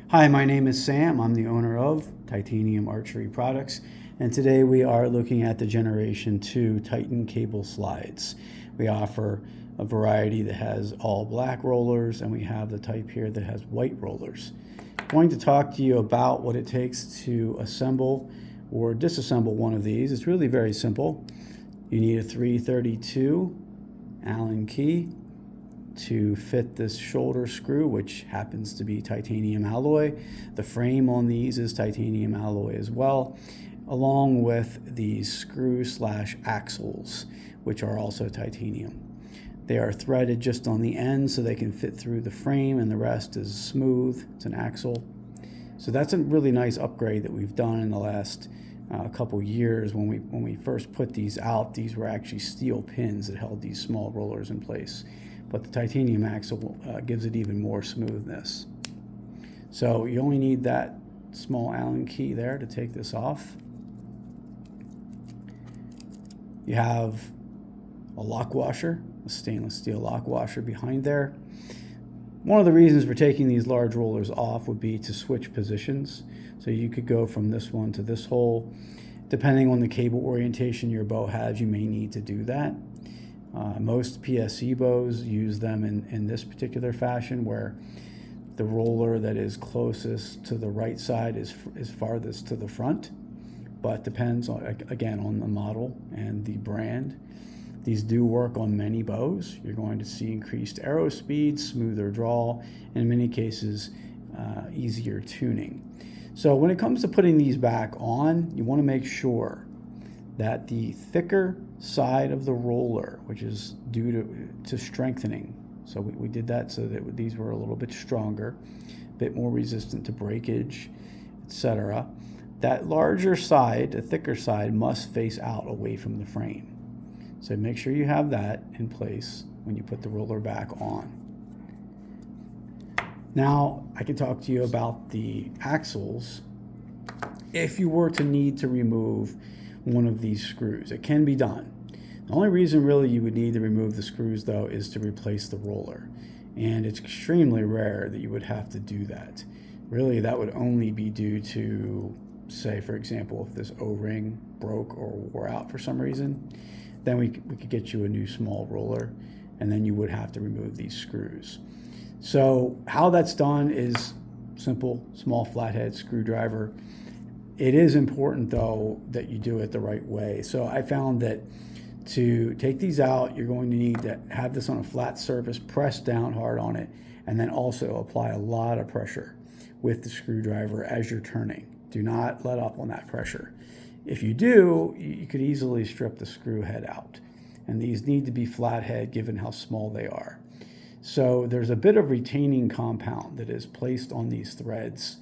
Hi, my name is Sam. I'm the owner of Titanium Archery Products, and today we are looking at the Generation 2 TiTAN cable slides. We offer a variety that has all black rollers, and we have the type here that has white rollers. I'm going to talk to you about what it takes to assemble or disassemble one of these. It's really very simple. You need a 332 Allen key to fit this shoulder screw, which happens to be titanium alloy. The frame on these is titanium alloy as well, along with these screw/axles, which are also titanium. They are threaded just on the end so they can fit through the frame, and the rest is smooth. It's an axle. So that's a really nice upgrade that we've done in the last couple years. When we first put these out, these were actually steel pins that held these small rollers in place. But the titanium axle gives it even more smoothness. So you only need that small Allen key there to take this off. You have a lock washer, a stainless steel lock washer behind there. One of the reasons for taking these large rollers off would be to switch positions. So you could go from this one to this hole. Depending on the cable orientation your bow has, you may need to do that. Most PSC bows use them in this particular fashion, where the roller that is closest to the right side is farthest to the front, but depends on, again, on the model and the brand. These do work on many bows. You're going to see increased arrow speed, smoother draw, and in many cases easier tuning. So when it comes to putting these back on, you want to make sure that the thicker side of the roller, which is due to strengthening, so we did that so that these were a little bit stronger, a bit more resistant to breakage, etc. That larger side, the thicker side, must face out away from the frame. So make sure you have that in place when you put the roller back on. Now I can talk to you about the axles. If you were to need to remove one of these screws, it can be done. The only reason really you would need to remove the screws, though, is to replace the roller, and it's extremely rare that you would have to do that. Really, that would only be due to, say, for example, if this O-ring broke or wore out for some reason, then we could get you a new small roller, and then you would have to remove these screws. So how that's done is simple, small flathead screwdriver. It is important, though, that you do it the right way. So I found that to take these out, you're going to need to have this on a flat surface, press down hard on it, and then also apply a lot of pressure with the screwdriver as you're turning. Do not let up on that pressure. If you do, you could easily strip the screw head out. And these need to be flathead given how small they are. So there's a bit of retaining compound that is placed on these threads,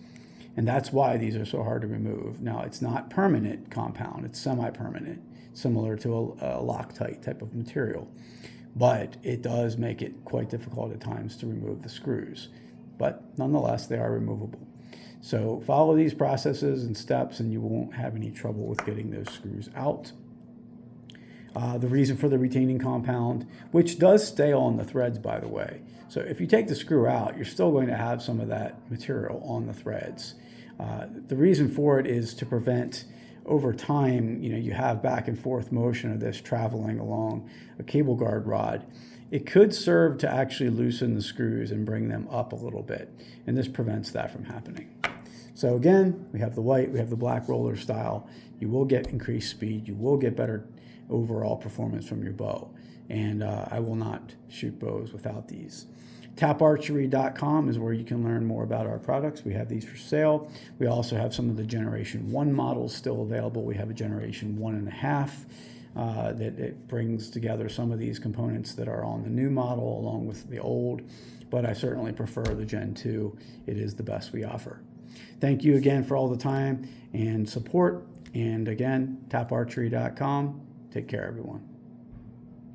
and that's why these are so hard to remove. Now, it's not permanent compound, it's semi-permanent, similar to a Loctite type of material, but it does make it quite difficult at times to remove the screws. But nonetheless, they are removable. So follow these processes and steps, and you won't have any trouble with getting those screws out. The reason for the retaining compound, which does stay on the threads, by the way. So if you take the screw out, you're still going to have some of that material on the threads. The reason for it is to prevent, over time, you have back and forth motion of this traveling along a cable guard rod. It could serve to actually loosen the screws and bring them up a little bit, and this prevents that from happening. So again, we have the white, we have the black roller style. You will get increased speed, you will get better overall performance from your bow, and I will not shoot bows without these. Taparchery.com is where you can learn more about our products. We have these for sale. We also have some of the Generation 1 models still available. We have a Generation 1.5 that it brings together some of these components that are on the new model along with the old, but I certainly prefer the Gen 2. It is the best we offer. Thank you again for all the time and support, and again, taparchery.com. Take care, everyone.